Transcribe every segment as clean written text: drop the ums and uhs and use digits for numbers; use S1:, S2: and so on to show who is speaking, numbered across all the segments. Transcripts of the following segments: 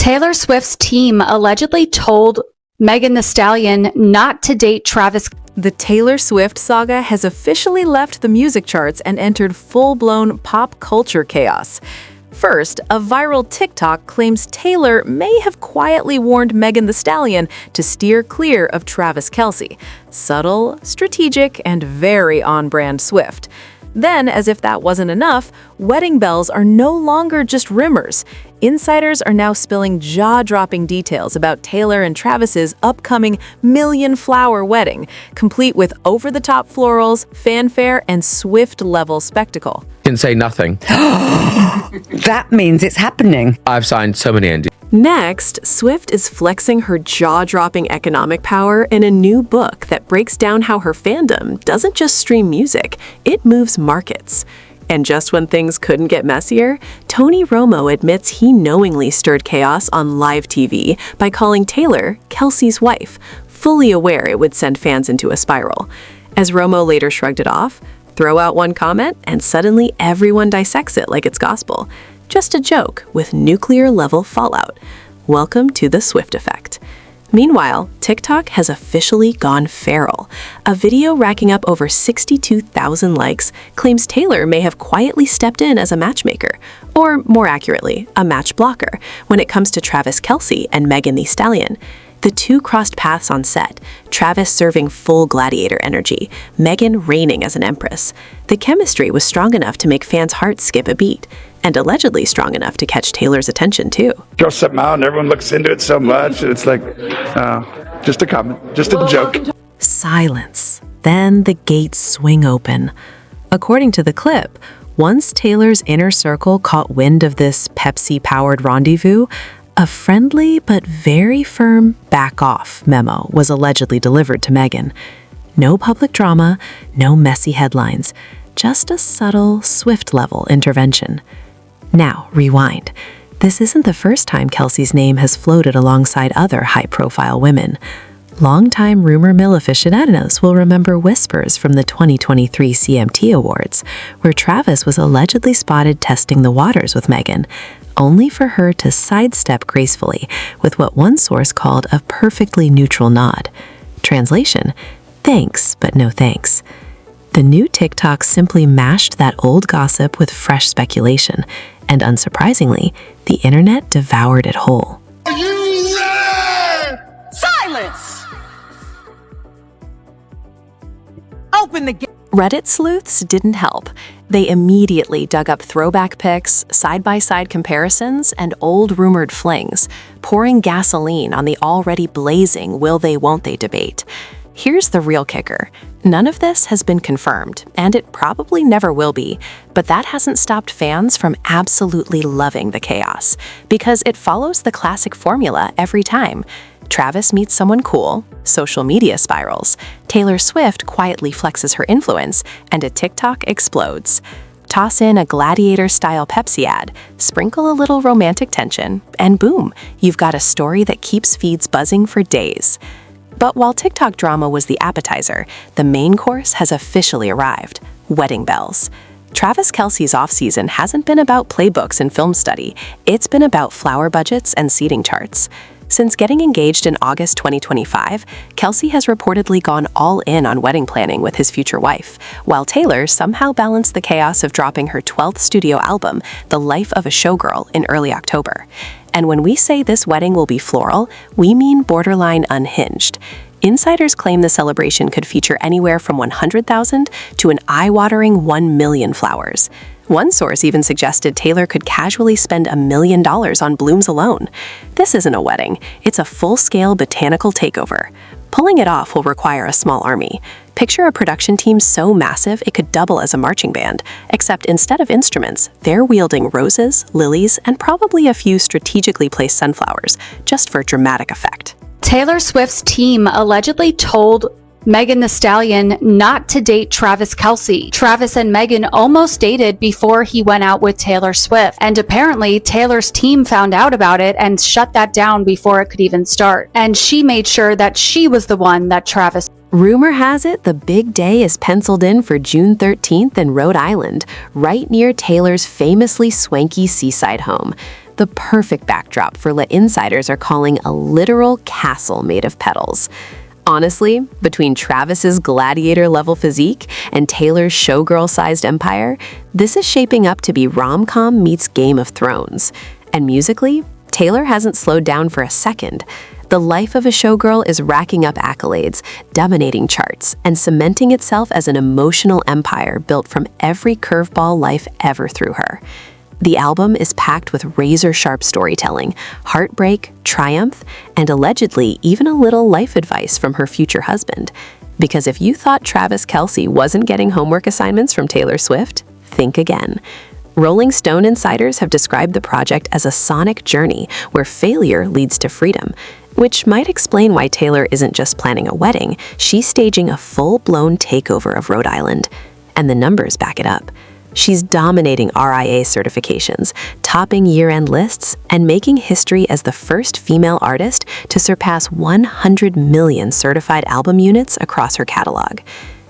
S1: Taylor Swift's team allegedly told Megan Thee Stallion not to date Travis.
S2: The Taylor Swift saga has officially left the music charts and entered full-blown pop culture chaos. First, a viral TikTok claims Taylor may have quietly warned Megan Thee Stallion to steer clear of Travis Kelce. Subtle, strategic, and very on-brand Swift. Then, as if that wasn't enough, wedding bells are no longer just rumors. Insiders are now spilling jaw-dropping details about Taylor and Travis's upcoming million-flower wedding, complete with over-the-top florals, fanfare, and Swift-level spectacle.
S3: Can say nothing.
S4: That means it's happening.
S3: I've signed so many NDAs.
S5: Next, Swift is flexing her jaw-dropping economic power in a new book that breaks down how her fandom doesn't just stream music, it moves markets. And just when things couldn't get messier, Tony Romo admits he knowingly stirred chaos on live TV by calling Taylor Kelce's wife, fully aware it would send fans into a spiral. As Romo later shrugged it off, throw out one comment and suddenly everyone dissects it like it's gospel. Just a joke with nuclear-level fallout. Welcome to the Swift effect. Meanwhile, TikTok has officially gone feral. A video racking up over 62,000 likes claims Taylor may have quietly stepped in as a matchmaker, or more accurately, a match blocker, when it comes to Travis Kelce and Megan Thee Stallion. The two crossed paths on set, Travis serving full gladiator energy, Megan reigning as an empress. The chemistry was strong enough to make fans' hearts skip a beat, and allegedly strong enough to catch Taylor's attention too.
S6: Throw something out and everyone looks into it so much, and it's like, just a comment, just a joke.
S5: Silence. Then the gates swing open. According to the clip, once Taylor's inner circle caught wind of this Pepsi-powered rendezvous, a friendly but very firm back off memo was allegedly delivered to Megan. No public drama, no messy headlines, just a subtle, Swift-level intervention. Now, rewind. This isn't the first time Kelce's name has floated alongside other high-profile women. Longtime rumor mill aficionados will remember whispers from the 2023 CMT Awards, where Travis was allegedly spotted testing the waters with Megan, only for her to sidestep gracefully with what one source called a perfectly neutral nod. Translation: thanks, but no thanks. The new TikTok simply mashed that old gossip with fresh speculation, and unsurprisingly, the internet devoured it whole.
S7: Are you ready? Silence! Open the gate.
S5: Reddit sleuths didn't help. They immediately dug up throwback pics, side-by-side comparisons, and old rumored flings, pouring gasoline on the already blazing will they won't they debate. Here's the real kicker. None of this has been confirmed, and it probably never will be, but that hasn't stopped fans from absolutely loving the chaos, because it follows the classic formula every time. Travis meets someone cool, social media spirals, Taylor Swift quietly flexes her influence, and a TikTok explodes. Toss in a gladiator-style Pepsi ad, sprinkle a little romantic tension, and boom, you've got a story that keeps feeds buzzing for days. But while TikTok drama was the appetizer, the main course has officially arrived: wedding bells. Travis Kelce's offseason hasn't been about playbooks and film study, it's been about flower budgets and seating charts. Since getting engaged in August 2025, Kelce has reportedly gone all in on wedding planning with his future wife, while Taylor somehow balanced the chaos of dropping her 12th studio album, The Life of a Showgirl, in early October. And when we say this wedding will be floral, we mean borderline unhinged. Insiders claim the celebration could feature anywhere from 100,000 to an eye-watering 1 million flowers. One source even suggested Taylor could casually spend $1 million on blooms alone. This isn't a wedding, it's a full-scale botanical takeover. Pulling it off will require a small army. Picture a production team so massive it could double as a marching band, except instead of instruments, they're wielding roses, lilies, and probably a few strategically placed sunflowers, just for dramatic effect.
S1: Taylor Swift's team allegedly told Megan Thee Stallion not to date Travis Kelce. Travis and Megan almost dated before he went out with Taylor Swift, and apparently Taylor's team found out about it and shut that down before it could even start. And she made sure that she was the one that Travis.
S5: Rumor has it the big day is penciled in for June 13th in Rhode Island, right near Taylor's famously swanky seaside home. the perfect backdrop for what insiders are calling a literal castle made of petals. Honestly, between Travis's gladiator-level physique and Taylor's showgirl-sized empire, this is shaping up to be rom-com meets Game of Thrones. And musically, Taylor hasn't slowed down for a second. The life of a showgirl is racking up accolades, dominating charts, and cementing itself as an emotional empire built from every curveball life ever threw her. The album is packed with razor-sharp storytelling, heartbreak, triumph, and allegedly even a little life advice from her future husband. Because if you thought Travis Kelce wasn't getting homework assignments from Taylor Swift, think again. Rolling Stone insiders have described the project as a sonic journey where failure leads to freedom, which might explain why Taylor isn't just planning a wedding, she's staging a full-blown takeover of Rhode Island. And the numbers back it up. She's dominating RIA certifications, topping year-end lists, and making history as the first female artist to surpass 100 million certified album units across her catalog.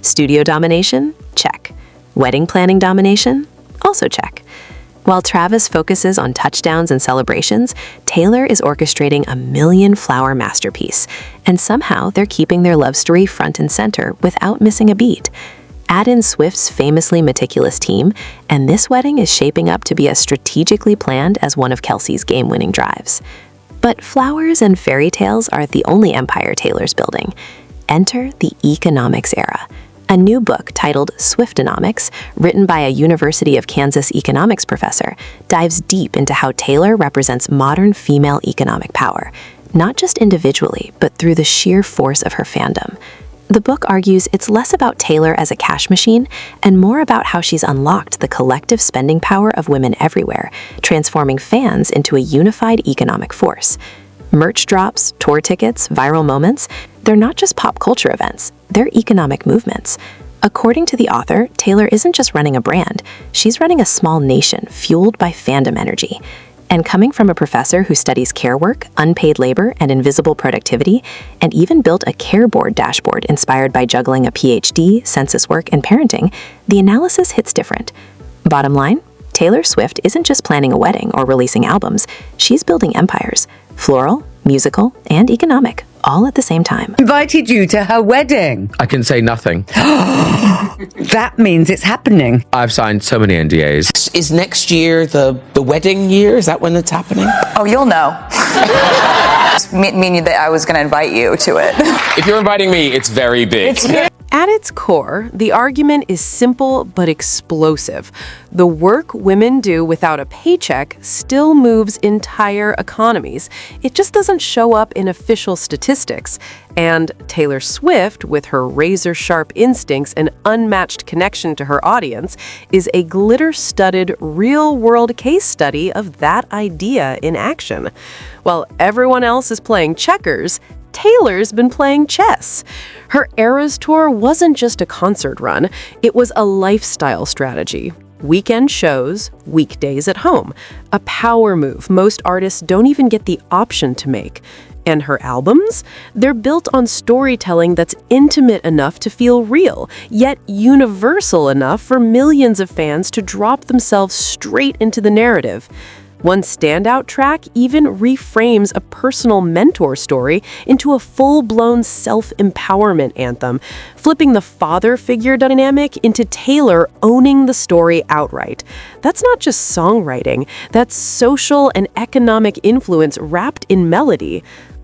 S5: Studio domination? Check. Wedding planning domination? Also check. While Travis focuses on touchdowns and celebrations, Taylor is orchestrating a million-flower masterpiece, and somehow they're keeping their love story front and center without missing a beat. Add in Swift's famously meticulous team, and this wedding is shaping up to be as strategically planned as one of Kelce's game-winning drives. But flowers and fairy tales aren't the only empire Taylor's building. Enter the economics era. A new book titled Swiftonomics, written by a University of Kansas economics professor, dives deep into how Taylor represents modern female economic power, not just individually, but through the sheer force of her fandom. The book argues it's less about Taylor as a cash machine and more about how she's unlocked the collective spending power of women everywhere, transforming fans into a unified economic force. Merch drops, tour tickets, viral moments, they're not just pop culture events, they're economic movements. According to the author, Taylor isn't just running a brand, she's running a small nation fueled by fandom energy. And coming from a professor who studies care work, unpaid labor, and invisible productivity, and even built a care board dashboard inspired by juggling a PhD, census work, and parenting, the analysis hits different. Bottom line, Taylor Swift isn't just planning a wedding or releasing albums, she's building empires, floral, musical, and economic, all at the same time.
S4: Invited you to her wedding.
S3: I can say nothing.
S4: That means it's happening.
S3: I've signed so many NDAs.
S8: Is next year the wedding year? Is that when it's happening?
S9: Oh, you'll know. Meaning that I was going to invite you to it.
S10: If you're inviting me, it's very big.
S2: At its core, the argument is simple but explosive. The work women do without a paycheck still moves entire economies. It just doesn't show up in official statistics. And Taylor Swift, with her razor-sharp instincts and unmatched connection to her audience, is a glitter-studded, real-world case study of that idea in action. While everyone else is playing checkers, Taylor's been playing chess. Her Eras tour wasn't just a concert run, it was a lifestyle strategy. Weekend shows, weekdays at home. A power move most artists don't even get the option to make. And her albums? They're built on storytelling that's intimate enough to feel real, yet universal enough for millions of fans to drop themselves straight into the narrative. One standout track even reframes a personal mentor story into a full-blown self-empowerment anthem, flipping the father figure dynamic into Taylor owning the story outright. That's not just songwriting, that's social and economic influence wrapped in melody.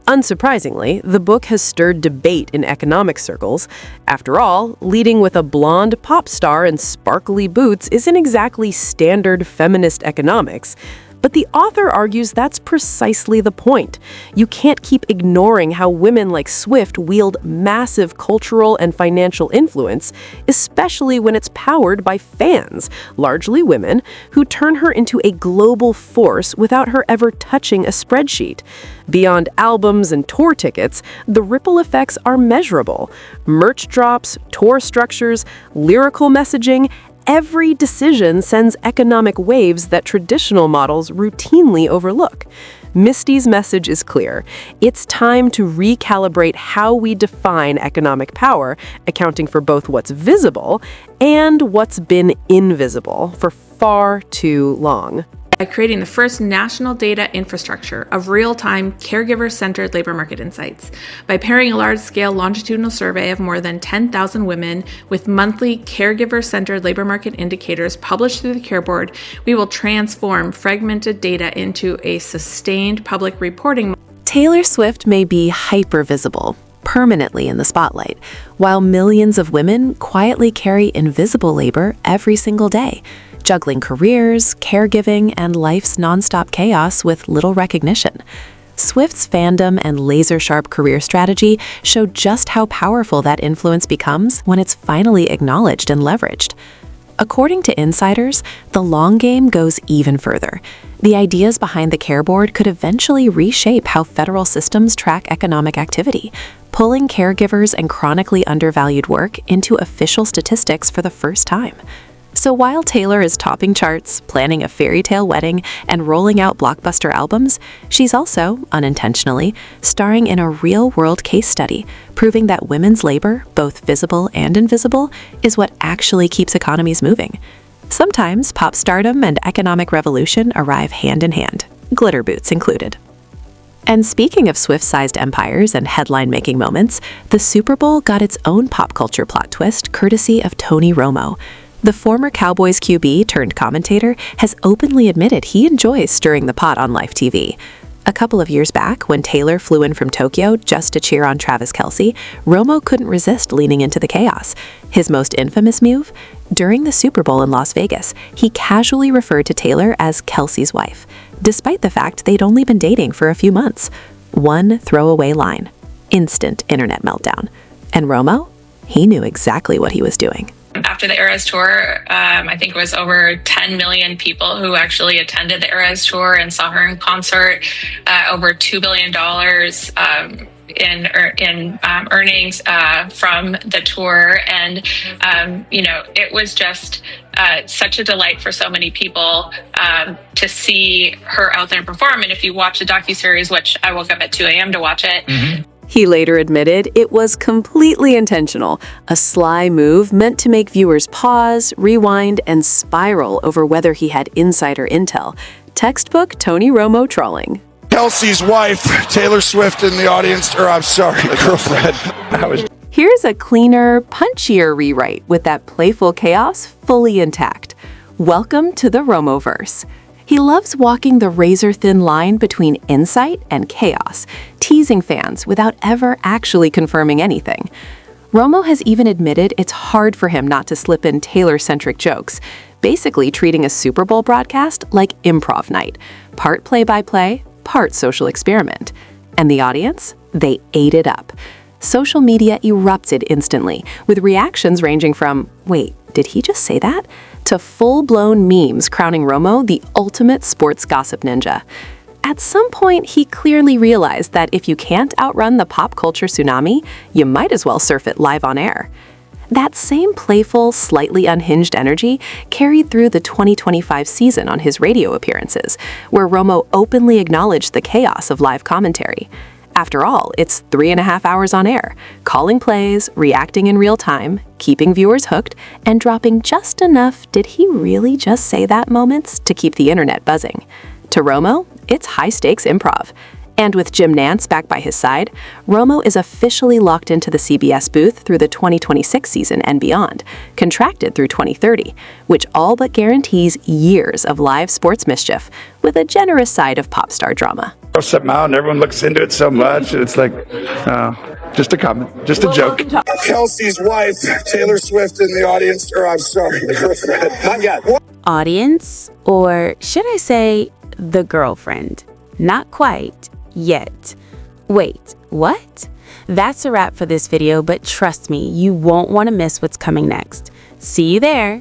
S2: Unsurprisingly, the book has stirred debate in economic circles. After all, leading with a blonde pop star and sparkly boots isn't exactly standard feminist economics. But the author argues that's precisely the point. You can't keep ignoring how women like Swift wield massive cultural and financial influence, especially when it's powered by fans, largely women, who turn her into a global force without her ever touching a spreadsheet. Beyond albums and tour tickets, the ripple effects are measurable. Merch drops, tour structures, lyrical messaging, every decision sends economic waves that traditional models routinely overlook. Misty's message is clear. It's time to recalibrate how we define economic power, accounting for both what's visible and what's been invisible for far too long.
S11: by creating the first national data infrastructure of real-time caregiver-centered labor market insights. By pairing a large-scale longitudinal survey of more than 10,000 women with monthly caregiver-centered labor market indicators published through the Care Board, we will transform fragmented data into a sustained public reporting.
S5: Taylor Swift may be hyper-visible, permanently in the spotlight, while millions of women quietly carry invisible labor every single day, juggling careers, caregiving, and life's nonstop chaos with little recognition. Swift's fandom and laser-sharp career strategy show just how powerful that influence becomes when it's finally acknowledged and leveraged. According to insiders, the long game goes even further. The ideas behind the Care Board could eventually reshape how federal systems track economic activity, pulling caregivers and chronically undervalued work into official statistics for the first time. So while Taylor is topping charts, planning a fairy tale wedding, and rolling out blockbuster albums, she's also, unintentionally, starring in a real-world case study, proving that women's labor, both visible and invisible, is what actually keeps economies moving. Sometimes pop stardom and economic revolution arrive hand in hand, glitter boots included. And speaking of Swift-sized empires and headline-making moments, the Super Bowl got its own pop culture plot twist courtesy of Tony Romo. The former Cowboys QB turned commentator has openly admitted he enjoys stirring the pot on live TV. A couple of years back, when Taylor flew in from Tokyo just to cheer on Travis Kelce, Romo couldn't resist leaning into the chaos. His most infamous move? During the Super Bowl in Las Vegas, he casually referred to Taylor as Kelce's wife, despite the fact they'd only been dating for a few months. One throwaway line. Instant internet meltdown. And Romo? He knew exactly what he was doing.
S12: After the Eras Tour, I think it was over 10 million people who actually attended the Eras Tour and saw her in concert. Over $2 billion in earnings from the tour, and it was just such a delight for so many people to see her out there and perform. And if you watch the docuseries, which I woke up at 2 a.m. to watch it.
S5: He later admitted it was completely intentional, a sly move meant to make viewers pause, rewind, and spiral over whether he had insider intel. Textbook Tony Romo trolling.
S6: Kelce's wife, Taylor Swift, in the audience, or I'm sorry, the girlfriend.
S5: Here's a cleaner, punchier rewrite with that playful chaos fully intact. Welcome to the Romoverse. He loves walking the razor-thin line between insight and chaos, teasing fans without ever actually confirming anything. Romo has even admitted it's hard for him not to slip in Taylor-centric jokes, basically treating a Super Bowl broadcast like improv night, part play-by-play, part social experiment. And the audience? They ate it up. Social media erupted instantly, with reactions ranging from, wait, did he just say that? To full-blown memes crowning Romo the ultimate sports gossip ninja. At some point, he clearly realized that if you can't outrun the pop culture tsunami, you might as well surf it live on air. That same playful, slightly unhinged energy carried through the 2025 season on his radio appearances, where Romo openly acknowledged the chaos of live commentary. After all, it's 3.5 hours on air, calling plays, reacting in real time, keeping viewers hooked, and dropping just enough "did he really just say that" moments to keep the internet buzzing. To Romo, it's high-stakes improv. And with Jim Nantz back by his side, Romo is officially locked into the CBS booth through the 2026 season and beyond, contracted through 2030, which all but guarantees years of live sports mischief, with a generous side of pop star drama.
S6: Something out and everyone looks into it so much. It's like, just a comment, just a joke. Kelce's wife, Taylor Swift, in the audience, or I'm sorry, the girlfriend. Not yet.
S13: Audience, or should I say, the girlfriend? Not quite yet. Wait, what? That's a wrap for this video, but trust me, you won't want to miss what's coming next. See you there.